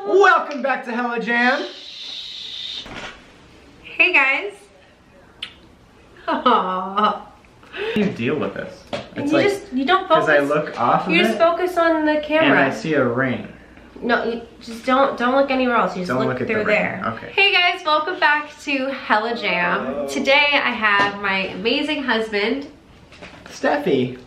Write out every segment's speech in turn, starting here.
Welcome back to HellaJam. Hey guys. Aww. How do you deal with this? It's You don't focus. Because I look off of You it, just focus on the camera. and I see a ring. No, you just don't look anywhere else. You just Don't look look at through the ring. there. Okay. Hey guys, welcome back to HellaJam. Today I have my amazing husband Steffi.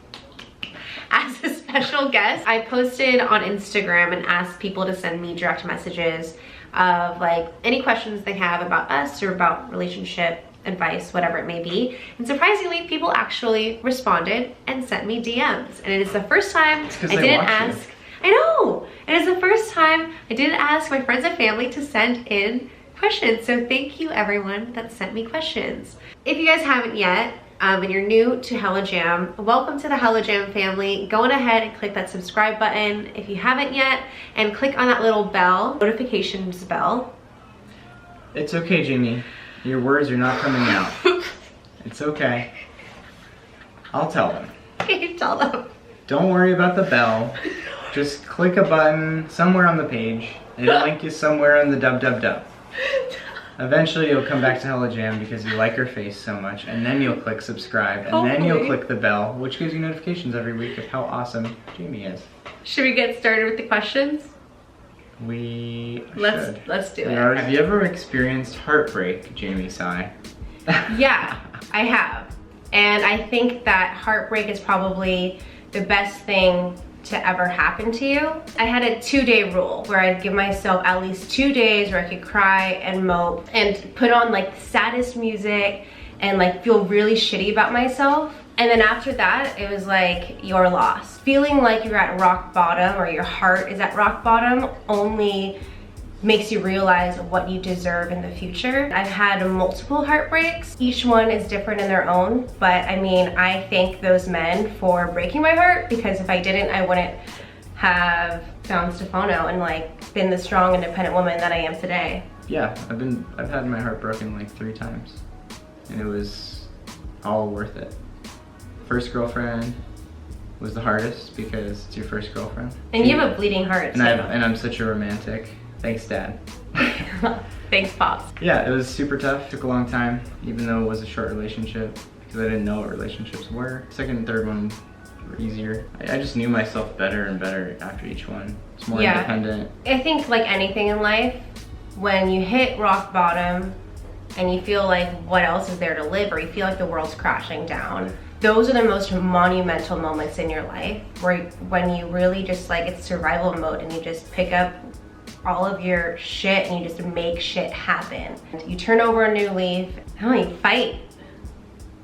as a special guest. I posted on Instagram and asked people to send me direct messages of like any questions they have about us or about relationship advice, whatever it may be. And surprisingly, people actually responded and sent me DMs. And it is the first time I didn't ask. I know! It is the first time I didn't ask my friends and family to send in questions. So thank you everyone that sent me questions. If you guys haven't yet, and you're new to HellaJam, welcome to the HellaJam family. Go on ahead and click that subscribe button if you haven't yet, and click on that little bell, notifications bell. It's okay, Jamie. Your words are not coming out. It's okay. I'll tell them. Tell them. Don't worry about the bell. Just click a button somewhere on the page. It'll link you somewhere on the dub. Eventually you'll come back to HellaJam because you like her face so much, and then you'll click subscribe, and then you'll click the bell, which gives you notifications every week of how awesome Jamie is. Should we get started with the questions? We Let's do it. Have you ever experienced heartbreak, Jamie Sai? Yeah, I have. And I think that heartbreak is probably the best thing to ever happen to you. I had a 2-day rule where I'd give myself at least 2 days where I could cry and mope and put on like the saddest music and like feel really shitty about myself. And then after that, it was like you're lost. Feeling like you're at rock bottom or your heart is at rock bottom only makes you realize what you deserve in the future. I've had multiple heartbreaks. Each one is different in their own, but I mean, I thank those men for breaking my heart, because if I didn't, I wouldn't have found Stefano and like been the strong, independent woman that I am today. Yeah, I've had my heart broken like 3 times, and it was all worth it. First girlfriend was the hardest because it's your first girlfriend. And you have a bleeding heart too. And I'm such a romantic. Thanks, Dad. Thanjust Pops. Yeah, it was super tough. Took a long time, even though it was a short relationship, because I didn't know what relationships were. Second and third one were easier. I just knew myself better and better after each one. It's more independent. I think like anything in life, when you hit rock bottom and you feel like what else is there to live, or you feel like the world's crashing down, those are the most monumental moments in your life, where when you really just like, it's survival mode and you just pick up all of your shit and you just make shit happen. You turn over a new leaf, you fight.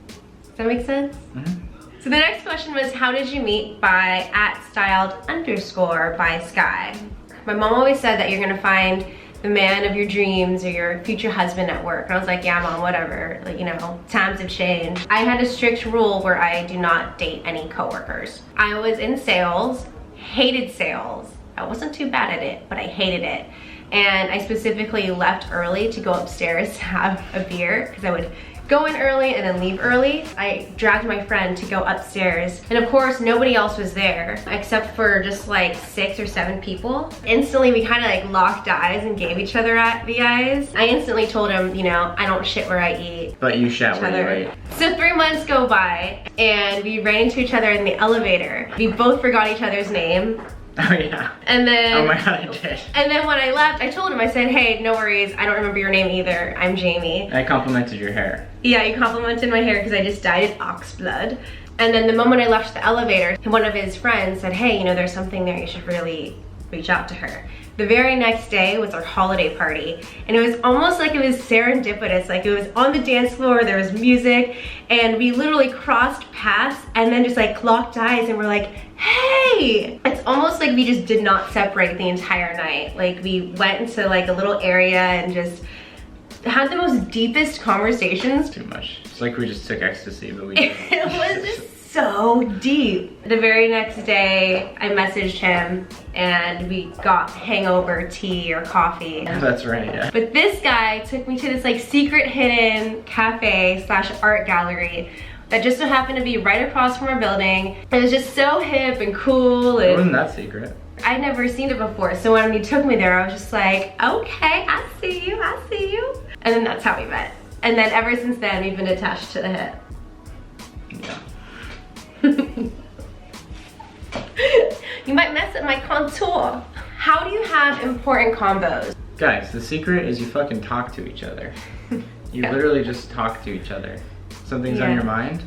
Does that make sense? Mm-hmm. So the next question was, how did you meet? By @styled_ by Sky. My mom always said that you're gonna find the man of your dreams or your future husband at work. And I was like, yeah, Mom, whatever. Like, you know, times have changed. I had a strict rule where I do not date any coworkers. I was in sales, hated sales. I wasn't too bad at it, but I hated it. And I specifically left early to go upstairs to have a beer, because I would go in early and then leave early. I dragged my friend to go upstairs, and of course nobody else was there except for just like 6 or 7 people. Instantly we kind of like locked eyes and gave each other the eyes. I instantly told him, you know, I don't shit where I eat. But you shat where you ate. So 3 months go by and we ran into each other in the elevator. We both forgot each other's name. Oh yeah. And then, oh my God, I did. And then when I left, I told him, I said, hey, no worries, I don't remember your name either. I'm Jamie. I complimented your hair. Yeah, you complimented my hair because I just dyed it ox blood. And then the moment I left the elevator, one of his friends said, hey, you know, there's something there, you should really reach out to her. The very next day was our holiday party, and it was almost like it was serendipitous. Like, it was on the dance floor, there was music, and we literally crossed paths and then just like locked eyes and we're like, hey! It's almost like we just did not separate the entire night. Like, we went into like a little area and just had the most deepest conversations. Too much. It's like we just took ecstasy, but we didn't. It was just so deep. The very next day, I messaged him and we got hangover tea or coffee. That's right, yeah. But this guy took me to this like secret hidden cafe / art gallery that just so happened to be right across from our building. It was just so hip and cool. It wasn't that secret. I'd never seen it before. So when he took me there, I was just like, okay, I see you, I see you. And then that's how we met. And then ever since then, we've been attached to the hip. Yeah. You might mess up my contour. How do you have important combos? Guys, the secret is you fucking talk to each other. You literally just talk to each other. Something's on your mind,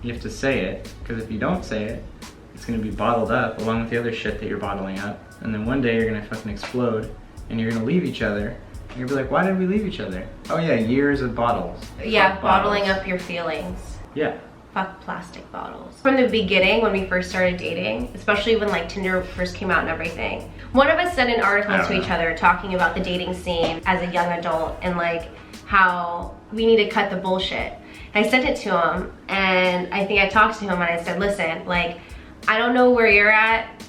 you have to say it, because if you don't say it, it's gonna be bottled up along with the other shit that you're bottling up. And then one day you're gonna fucking explode and you're gonna leave each other. And you're gonna be like, why did we leave each other? Oh yeah, years of bottles. Yeah, bottling up your feelings. Yeah. Fuck plastic bottles. From the beginning, when we first started dating, especially when like Tinder first came out and everything, one of us sent an article to each other talking about the dating scene as a young adult and like how we need to cut the bullshit. And I sent it to him, and I think I talked to him and I said, listen, like, I don't know where you're at,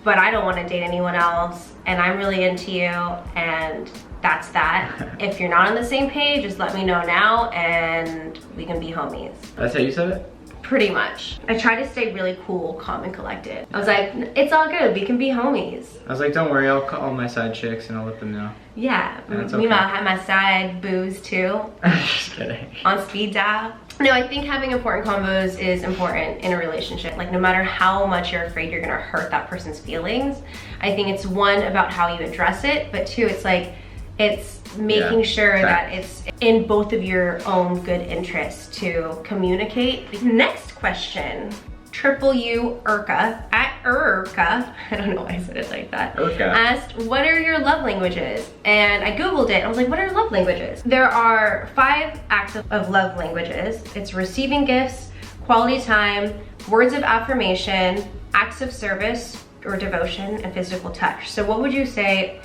but I don't want to date anyone else, and I'm really into you, and that's that. If you're not on the same page, just let me know now and we can be homies. That's how you said it? Pretty much. I try to stay really cool, calm, and collected. I was like, it's all good, we can be homies. I was like, don't worry, I'll call my side chicks and I'll let them know. Yeah, That's meanwhile I have my side booze too. Just kidding. On speed dial. No, I think having important combos is important in a relationship. Like, no matter how much you're afraid you're gonna hurt that person's feelings, I think it's one, about how you address it, but two, it's like, it's making sure that it's in both of your own good interests to communicate. Next question, Triple U Urka, at Urka, I don't know why I said it like that, asked, what are your love languages? And I Googled it, I was like, what are love languages? There are 5 acts of love languages. It's receiving gifts, quality time, words of affirmation, acts of service or devotion, and physical touch. So what would you say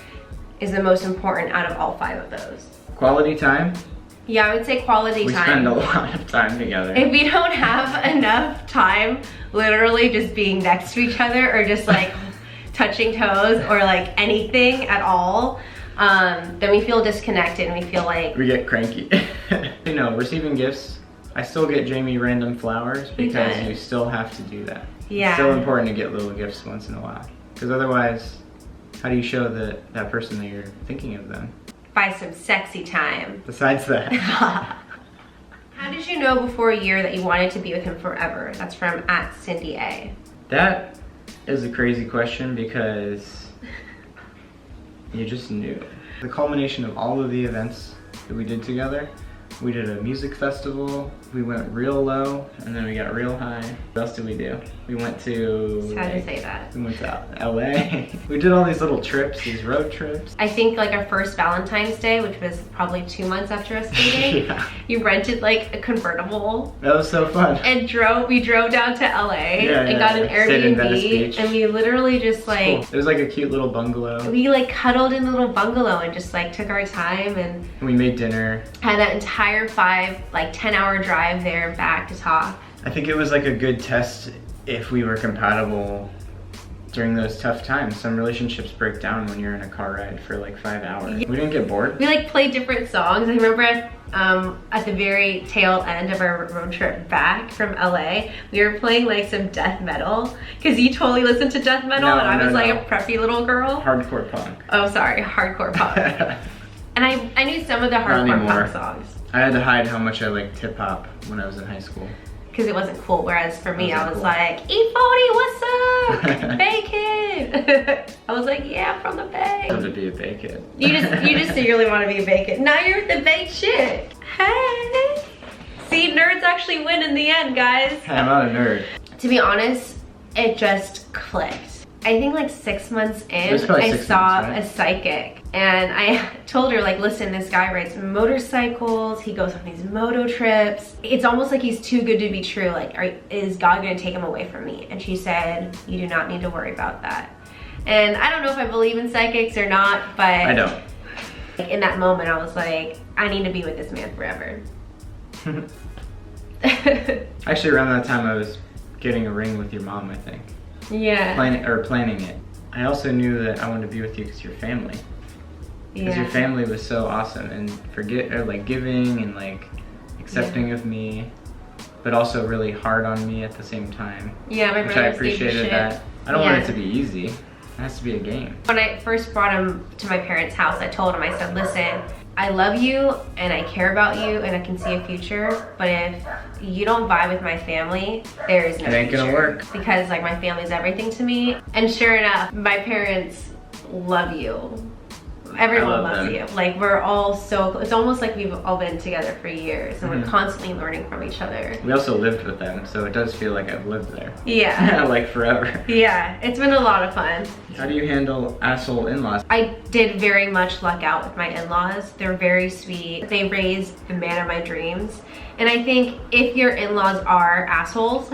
is the most important out of all 5 of those? Quality time? Yeah, I would say quality time. We spend a lot of time together. If we don't have enough time, literally just being next to each other or just like touching toes or like anything at all, then we feel disconnected and we feel like... We get cranky. You know, receiving gifts, I still get Jamie random flowers because you still have to do that. Yeah. It's still important to get little gifts once in a while. Because otherwise, how do you show that person that you're thinking of them? By some sexy time. Besides that. How did you know before a year that you wanted to be with him forever? That's from @CindyA. That is a crazy question because you just knew. The culmination of all of the events that we did together, we did a music festival, we went real low, and then we got real high. What else did we do? We went to... It's hard to say that. We went to LA. We did all these little trips, these road trips. I think like our first Valentine's Day, which was probably 2 months after us dating, you rented like a convertible. That was so fun. And we drove down to LA and got an Airbnb, and we literally just like... Cool. It was like a cute little bungalow. We like cuddled in the little bungalow and just like took our time, and we made dinner. Had that entire 10-hour drive there and back to talk. I think it was like a good test if we were compatible during those tough times. Some relationships break down when you're in a car ride for like 5 hours. Yeah. We didn't get bored. We like played different songs. I remember at the very tail end of our road trip back from LA, we were playing like some death metal, because you totally listened to death metal and I was like a preppy little girl. Hardcore punk. Oh, sorry, hardcore punk. And I knew some of the hardcore punk songs. I had to hide how much I liked hip hop when I was in high school. Because it wasn't cool, whereas for me, I was like, E40, what's up? Bay Kid. I was like, yeah, I'm from the Bay. I wanted to be a Bay Kid. You just secretly want to be a Bay Kid. Now you're the Bay chick. Hey. See, nerds actually win in the end, guys. Hey, I'm not a nerd. To be honest, it just clicked. I think like 6 months in, I saw a psychic, and I told her like, listen, this guy rides motorcycles, he goes on these moto trips. It's almost like he's too good to be true. Like, is God gonna take him away from me? And she said, you do not need to worry about that. And I don't know if I believe in psychics or not, but I don't. In that moment, I was like, I need to be with this man forever. Actually, around that time, I was getting a ring with your mom, I think. Yeah. Planning it. I also knew that I wanted to be with you because you're family. Because your family was so awesome and giving and like accepting of me, but also really hard on me at the same time. Yeah, my brother. Which I appreciated that. I don't want it to be easy. It has to be a game. When I first brought him to my parents' house, I told him, I said, listen, I love you and I care about you and I can see a future, but if you don't vibe with my family, there is no future. It ain't gonna work. Because like my family's everything to me. And sure enough, my parents love you. Everyone loves you. Like we're all so, it's almost like we've all been together for years and we're constantly learning from each other. We also lived with them, so it does feel like I've lived there. Yeah. Like forever. Yeah, it's been a lot of fun. How do you handle asshole in-laws? I did very much luck out with my in-laws. They're very sweet. They raised the man of my dreams. And I think if your in-laws are assholes,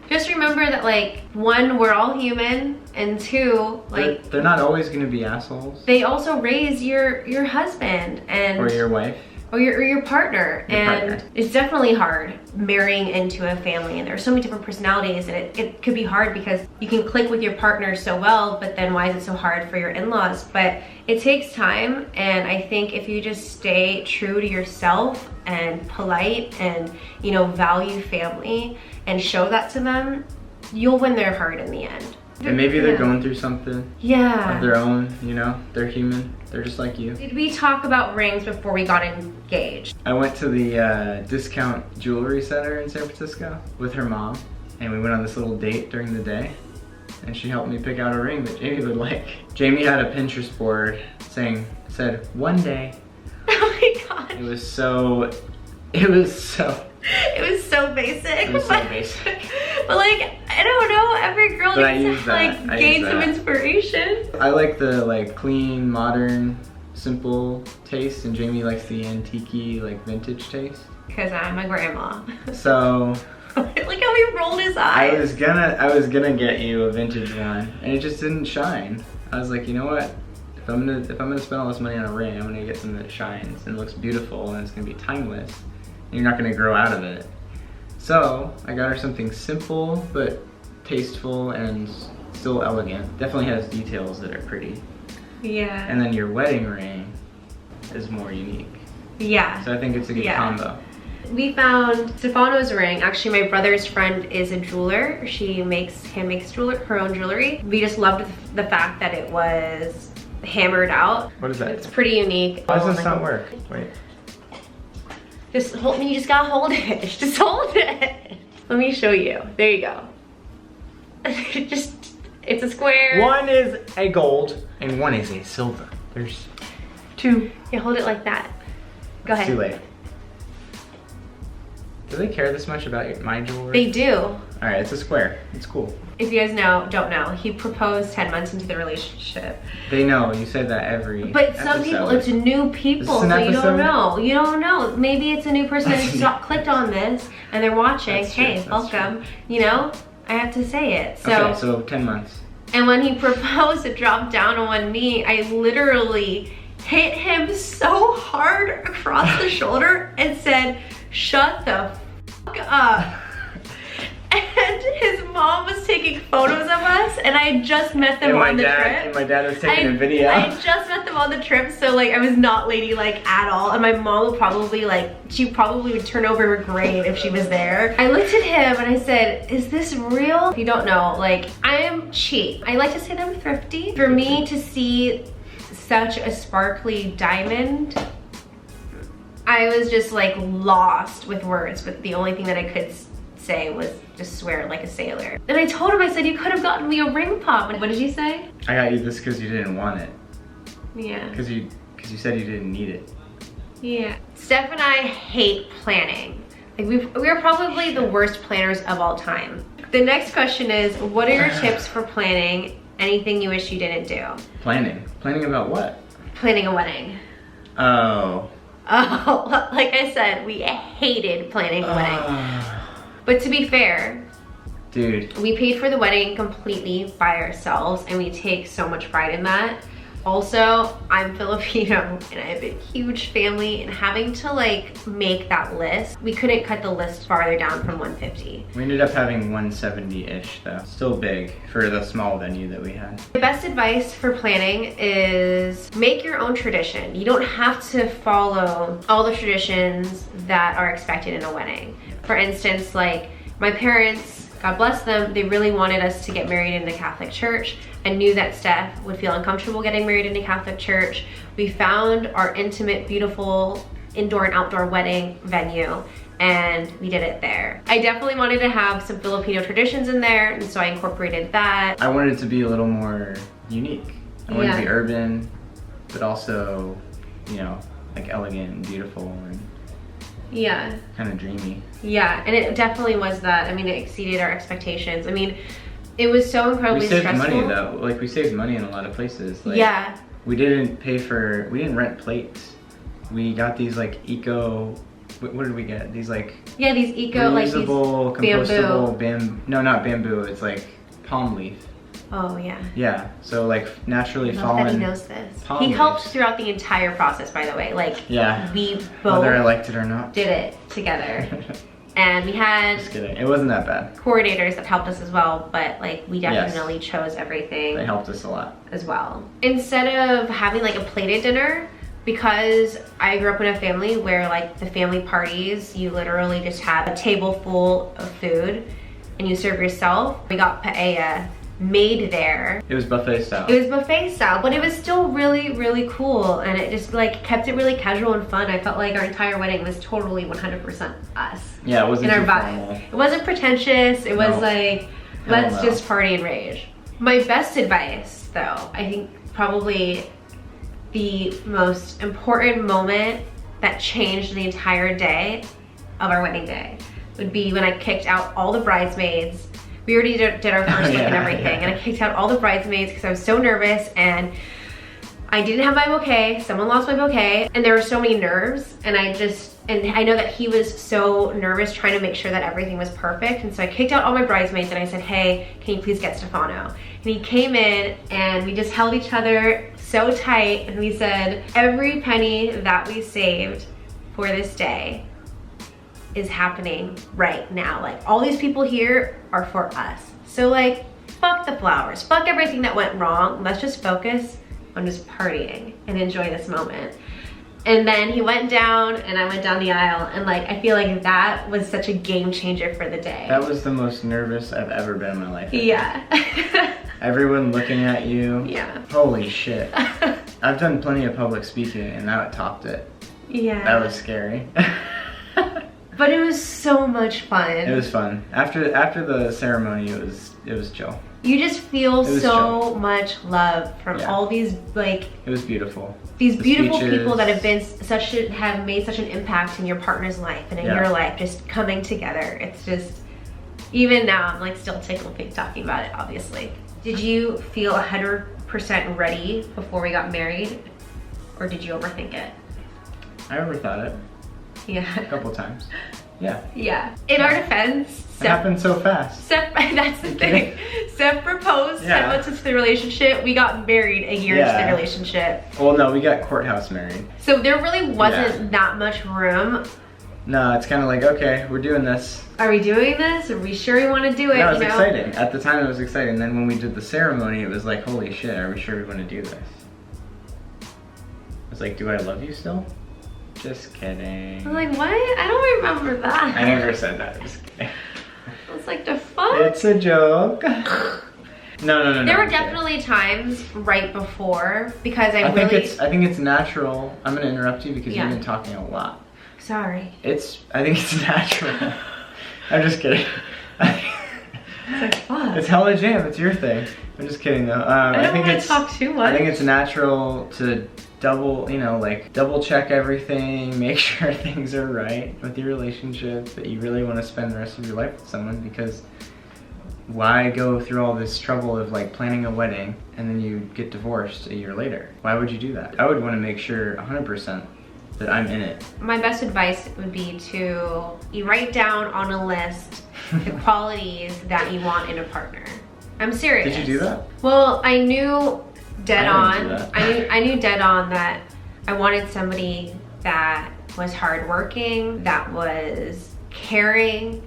just remember that like, one, we're all human, and two, like they're not always gonna be assholes. They also raise your husband and or your wife. Or your partner. And it's definitely hard marrying into a family, and there are so many different personalities, and it could be hard because you can click with your partner so well, but then why is it so hard for your in-laws? But it takes time, and I think if you just stay true to yourself and polite and, you know, value family and show that to them, you'll win their heart in the end. And maybe they're going through something of their own, you know? They're human. They're just like you. Did we talk about rings before we got engaged? I went to the discount jewelry center in San Francisco with her mom, and we went on this little date during the day, and she helped me pick out a ring that Jamie would like. Jamie had a Pinterest board said, one day. Oh my god. It was so It was so basic. It was so basic. But like, I don't know, every girl needs to like gain some inspiration. I like the like clean, modern, simple taste, and Jamie likes the antique-y, like vintage taste. Because I'm a grandma. So look how he rolled his eyes. I was gonna get you a vintage one, and it just didn't shine. I was like, you know what? If I'm gonna spend all this money on a ring, I'm gonna get something that shines and looks beautiful and it's gonna be timeless. And you're not gonna grow out of it. So I got her something simple but tasteful and still elegant. Definitely has details that are pretty. Yeah. And then your wedding ring is more unique. Yeah. So I think it's a good combo. We found Stefano's ring. Actually, my brother's friend is a jeweler. She makes her own jewelry. We just loved the fact that it was hammered out. What is that? It's pretty unique. Why does this not work? Wait. Just hold, you just gotta hold it. Just hold it. Let me show you. There you go. It's a square. One is a gold and one is a silver. There's two. Yeah, hold it like that. Go ahead. It's too late. Do they care this much about my jewelry? They do. Alright, it's a square. It's cool. If you guys don't know, he proposed 10 months into the relationship. They know, you say that every But some episode. people, it's new people, so you don't know. You don't know. Maybe it's a new person that clicked on this and they're watching. That's true. Hey, welcome. You know, I have to say it. So, okay, so 10 months. And when he proposed to drop down on one knee, I literally hit him so hard across the shoulder and said, shut the fuck up. And his mom was taking photos of us, and I had just met them on the trip. And my dad was taking a video. I had just met them on the trip, so like I was not ladylike at all. And my mom would probably she probably would turn over her grave if she was there. I looked at him and I said, is this real? If you don't know, like I am cheap. I like to say that I'm thrifty. For me to see such a sparkly diamond, I was just like lost with words, but the only thing that I could say was just swear like a sailor. And I told him, I said, you could have gotten me a ring pop. What did you say? I got you this because you didn't want it. Yeah. Because you said you didn't need it. Yeah. Steph and I hate planning. Like we are probably the worst planners of all time. The next question is, what are your tips for planning anything you wish you didn't do? Planning? Planning about what? Planning a wedding. Oh. Oh, like I said, we hated planning a wedding. But to be fair, dude, we paid for the wedding completely by ourselves, and we take so much pride in that. Also, I'm Filipino and I have a huge family, and having to like make that list, we couldn't cut the list farther down from 150. We ended up having 170-ish though. Still big for the small venue that we had. The best advice for planning is make your own tradition. You don't have to follow all the traditions that are expected in a wedding. For instance, like my parents God bless them, they really wanted us to get married in the Catholic Church. I knew that Steph would feel uncomfortable getting married in the Catholic Church. We found our intimate, beautiful indoor and outdoor wedding venue, and we did it there. I definitely wanted to have some Filipino traditions in there, and so I incorporated that. I wanted it to be a little more unique. I wanted it to be urban, but also, you know, like elegant and beautiful and yeah, kind of dreamy. Yeah, and it definitely was that. I mean, it exceeded our expectations. I mean, it was so incredibly stressful. We saved money though. Like, we saved money in a lot of places. Like, yeah. We didn't rent plates. We got these like what did we get? These like these eco, like these compostable bamboo. No, not bamboo. It's like palm leaf. Oh yeah. Yeah. So like naturally fallen. I love that he knows this. He helped throughout the entire process, by the way. Like, we both, whether I liked it or not, did it together. And we had, just kidding, it wasn't that bad, coordinators that helped us as well, but like we definitely chose everything. They helped us a lot as well. Instead of having like a plated dinner, because I grew up in a family where like the family parties, you literally just have a table full of food and you serve yourself. We got paella made there. It was buffet style. It was buffet style, but it was still really, really cool, and it just like kept it really casual and fun. I felt like our entire wedding was totally 100% us. Yeah, it wasn't in our too vibe. formal. It wasn't pretentious. It was like, let's just party and rage. My best advice, though, I think probably the most important moment that changed the entire day of our wedding day would be when I kicked out all the bridesmaids. We already did our first look and everything, and I kicked out all the bridesmaids because I was so nervous and I didn't have my bouquet. Someone lost my bouquet, and there were so many nerves, and I know that he was so nervous trying to make sure that everything was perfect, and so I kicked out all my bridesmaids and I said, hey, can you please get Stefano? And he came in and we just held each other so tight, and we said, every penny that we saved for this day is happening right now. Like, all these people here are for us. So like, fuck the flowers, fuck everything that went wrong. Let's just focus on just partying and enjoy this moment. And then he went down and I went down the aisle, and like, I feel like that was such a game changer for the day. That was the most nervous I've ever been in my life. Yeah. Everyone looking at you. Yeah. Holy shit. I've done plenty of public speaking and that topped it. Yeah. That was scary. But it was so much fun. It was fun. After the ceremony, it was chill. You just feel so much love from all these, like, it was beautiful. These beautiful people that have made such an impact in your partner's life and in your life, just coming together. It's just, even now I'm like still tickled pink talking about it, obviously. Did you feel 100% ready before we got married, or did you overthink it? I overthought it. Yeah. A couple times. Yeah. Yeah. In our defense, it happened so fast. That's the thing. Steph proposed, Steph went into the relationship. We got married a year into the relationship. Well, no, we got courthouse married. So there really wasn't that much room. No, it's kind of like, okay, we're doing this. Are we doing this? Are we sure we want to do it? That was exciting. At the time, it was exciting. Then when we did the ceremony, it was like, holy shit, are we sure we want to do this? I was like, do I love you still? Just kidding. I was like, what? I don't remember that. I never said that. Just kidding. I was like, the fuck? It's a joke. No. There were definitely times right before, because I think it's natural. I'm gonna interrupt you because you've been talking a lot. Sorry. I think it's natural. I'm just kidding. It's like, fuck. It's HellaJam. It's your thing. I'm just kidding though. I don't want to talk too much. I think it's natural to double check everything, make sure things are right with your relationship, that you really want to spend the rest of your life with someone, because why go through all this trouble of like planning a wedding and then you get divorced a year later? Why would you do that? I would want to make sure 100% that I'm in it. My best advice would be to write down on a list the qualities that you want in a partner. I'm serious. Did you do that? Well, I knew dead on. I knew dead on that I wanted somebody that was hardworking, that was caring,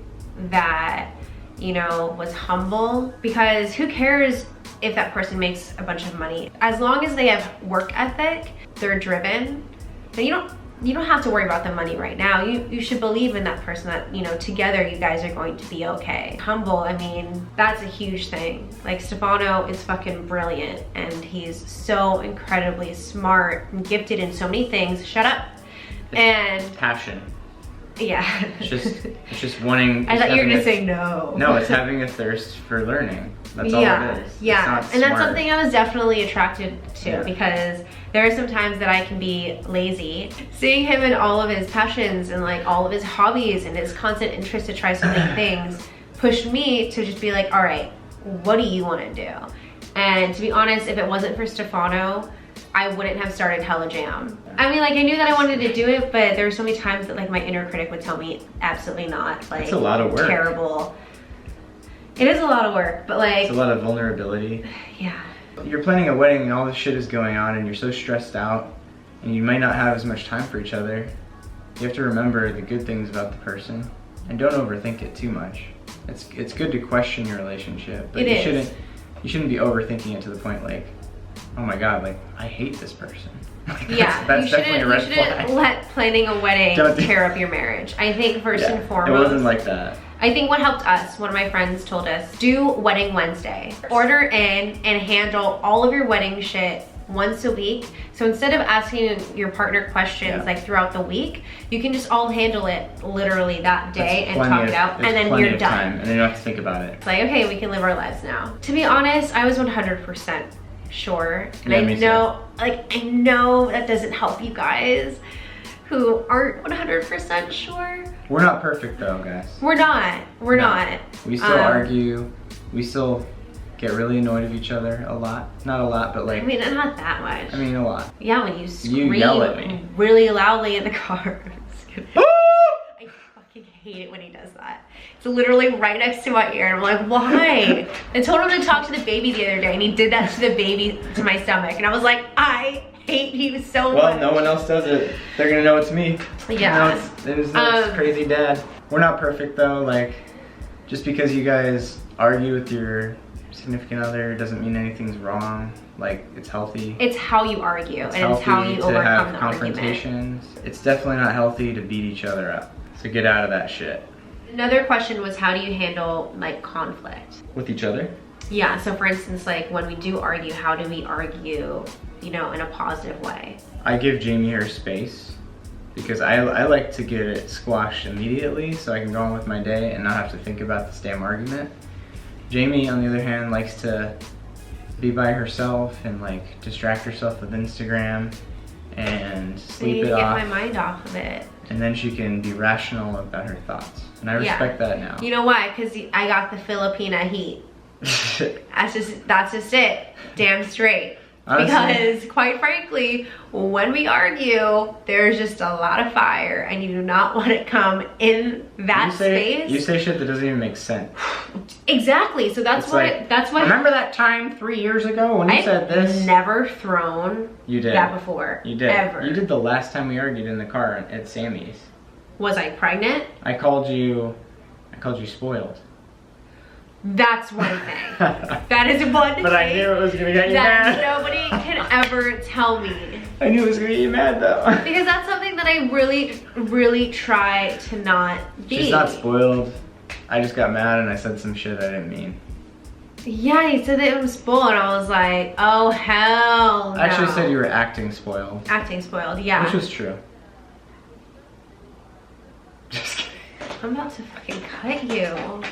that, you know, was humble. Because who cares if that person makes a bunch of money? As long as they have work ethic, they're driven, then you don't you don't have to worry about the money right now. You should believe in that person that, you know, together you guys are going to be okay. Humble, I mean, that's a huge thing. Like, Stefano is fucking brilliant, and he's so incredibly smart and gifted in so many things. Shut up. And passion. Yeah. It's just wanting. I thought you were gonna say no. No, it's having a thirst for learning. That's all it is. Yeah, and that's something I was definitely attracted to, Yeah. because there are some times that I can be lazy. Seeing him in all of his passions and like all of his hobbies and his constant interest to try so many things pushed me to just be like, all right, what do you want to do? And to be honest, if it wasn't for Stefano, I wouldn't have started HellaJam. I mean, like, I knew that I wanted to do it, but there were so many times that like my inner critic would tell me absolutely not. Like, it's a lot of work. Terrible. It is a lot of work, but like, it's a lot of vulnerability. Yeah. You're planning a wedding and all this shit is going on and you're so stressed out and you might not have as much time for each other. You have to remember the good things about the person and don't overthink it too much. It's good to question your relationship, but you shouldn't be overthinking it to the point like, oh my god, like, I hate this person. Like, that's definitely a red flag. You shouldn't let planning a wedding tear up your marriage. I think first and foremost. It wasn't like that. I think what helped us, one of my friends told us, do Wedding Wednesday. Order in and handle all of your wedding shit once a week. So instead of asking your partner questions like throughout the week, you can just all handle it literally that day and talk it out, and then you're done. And then you don't have to think about it. It's like, okay, we can live our lives now. To be honest, I was 100% sure. And Yeah, I know that doesn't help you guys who aren't 100% sure. We're not perfect though, guys. We're not. We're not. We still argue. We still get really annoyed at each other a lot. Not a lot, but like. I mean, not that much. I mean, a lot. Yeah, when you scream yell at me really loudly in the car. I fucking hate it when he does that. It's literally right next to my ear, and I'm like, why? I told him to talk to the baby the other day, and he did that to the baby, to my stomach, and I was like, I hate you so much. Well, no one else does it. They're gonna know it's me. Yeah. It's crazy dad. We're not perfect though. Like, just because you guys argue with your significant other doesn't mean anything's wrong. Like, it's healthy. It's how you argue, and it's how you overcome the confrontations. It's definitely not healthy to beat each other up. So get out of that shit. Another question was, how do you handle like conflict? With each other? Yeah, so for instance, like when we do argue, how do we argue, you know, in a positive way? I give Jamie her space because I like to get it squashed immediately so I can go on with my day and not have to think about this damn argument. Jamie, on the other hand, likes to be by herself and like distract herself with Instagram and sleep it off. Get my mind off of it. And then she can be rational about her thoughts. And I respect that now. You know why? Because I got the Filipina heat. That's just it. Damn straight. Honestly, because quite frankly, when we argue, there's just a lot of fire and you do not want to come in that space. You say shit that doesn't even make sense. Exactly. So that's what remember that time 3 years ago when you said this? I've never thrown that before. You did. Ever. You did the last time we argued in the car at Sammy's. Was I pregnant? I called you spoiled. That's one thing. That is one thing. But I knew it was gonna get you mad. Nobody can ever tell me. I knew it was gonna get you mad though. Because that's something that I really, really try to not be. She's not spoiled. I just got mad and I said some shit I didn't mean. Yeah, he said that it was spoiled, and I was like, oh hell no. I actually said you were acting spoiled. Acting spoiled, yeah. Which was true. Just kidding. I'm about to fucking cut you.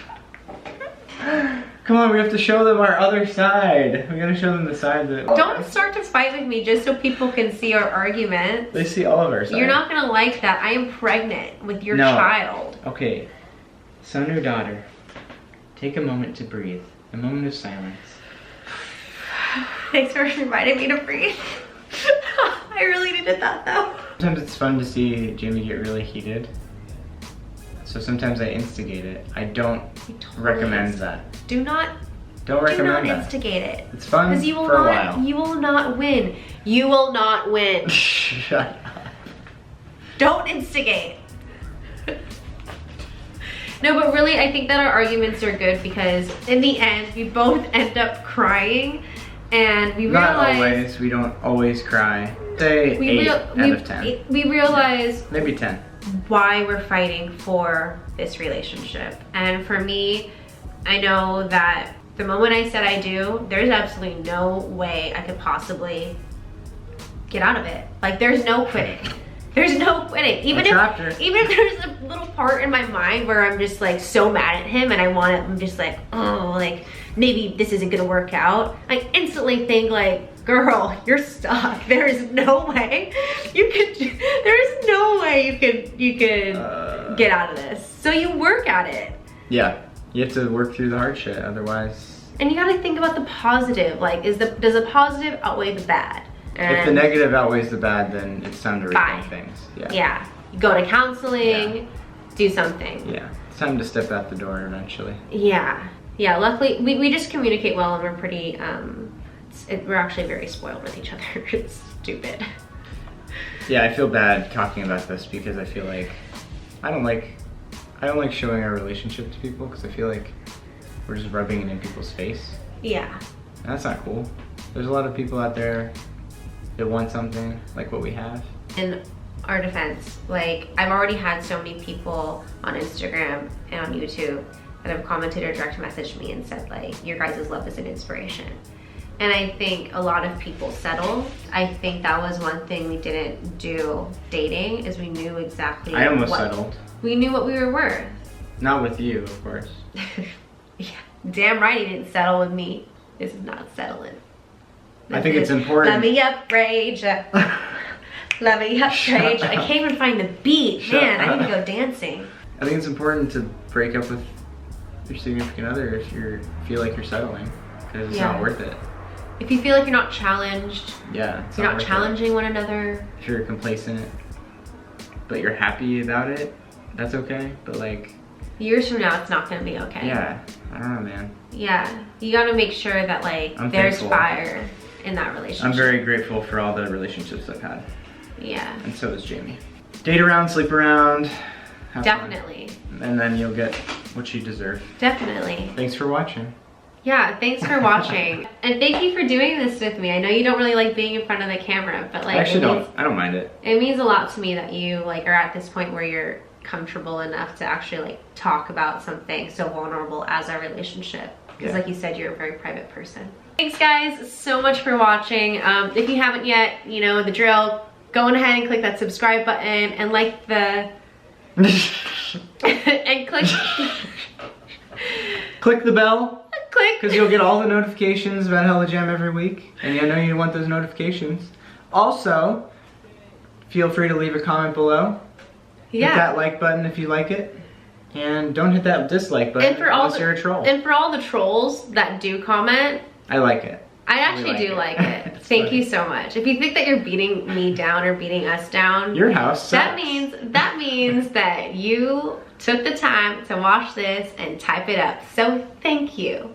Come on, we have to show them our other side. We gotta show them the side that... Don't start to fight with me just so people can see our argument. They see all of our sides. You're not gonna like that. I am pregnant with your child. Okay, son or daughter, take a moment to breathe. A moment of silence. Thanks for reminding me to breathe. I really needed that though. Sometimes it's fun to see Jamie get really heated. So sometimes I instigate it. I don't recommend that. Don't recommend that. Instigate it. It's fun for a while. You will not win. You will not win. Shut up. Don't instigate. No, but really, I think that our arguments are good because in the end, we both end up crying And we Not realized... always. We don't always cry. Say 8 out of 10. We realized... Maybe 10. Why we're fighting for this relationship. And for me, I know that the moment I said I do, there's absolutely no way I could possibly get out of it. Like, there's no quitting. There's no quitting. Even if there's a little part in my mind where I'm just like so mad at him and I'm just like, oh, like maybe this isn't gonna work out. I instantly think like, girl, you're stuck. There's no way you could, there's no way you could get out of this. So you work at it. Yeah, you have to work through the hard shit, otherwise. And you gotta think about the positive. Like, does the positive outweigh the bad? And if the negative outweighs the bad, then it's time to rethink things. Yeah. Yeah. You go to counseling, do something. Yeah. It's time to step out the door eventually. Yeah. Yeah. Luckily, we just communicate well, and we're pretty. We're actually very spoiled with each other. It's stupid. Yeah, I feel bad talking about this because I feel like I don't like showing our relationship to people because I feel like we're just rubbing it in people's face. Yeah. And that's not cool. There's a lot of people out there that want something like what we have. In our defense, like, I've already had so many people on Instagram and on YouTube that have commented or direct messaged me and said like, your guys' love is an inspiration. And I think a lot of people settle. I think that was one thing we didn't do dating, is we knew exactly I almost settled. We knew what we were worth. Not with you, of course. Yeah, damn right he didn't settle with me. This is not settling. I think it's important. Let me upgrade ya. Let me upgrade ya. I can't even find the beat. Man, I need to go dancing. I think it's important to break up with your significant other if you feel like you're settling, because it's not worth it. If you feel like you're not challenged, you're not challenging one another. If you're complacent, but you're happy about it, that's okay. But like, years from now, it's not gonna be okay. Yeah, I don't know, man. Yeah, you gotta make sure that like there's fire in that relationship. I'm very grateful for all the relationships I've had. Yeah. And so is Jamie. Date around, sleep around. Definitely. Fun. And then you'll get what you deserve. Definitely. Thanks for watching. Yeah, thanks for watching. And thank you for doing this with me. I know you don't really like being in front of the camera, but like, I don't mind it. It means a lot to me that you like are at this point where you're comfortable enough to actually like talk about something so vulnerable as our relationship. Because like you said, you're a very private person. Thanks guys so much for watching. If you haven't yet, you know the drill. Go on ahead and click that subscribe button and like the and click the bell. Click, because you'll get all the notifications about HellaJam every week, and I know you want those notifications. Also, feel free to leave a comment below. Yeah. Hit that like button if you like it. And don't hit that dislike button unless you're a troll. And for all the trolls that do comment, I like it. I actually do like it. Thank you so much. If you think that you're beating me down or beating us down, your house sucks. That means that you took the time to watch this and type it up. So thank you.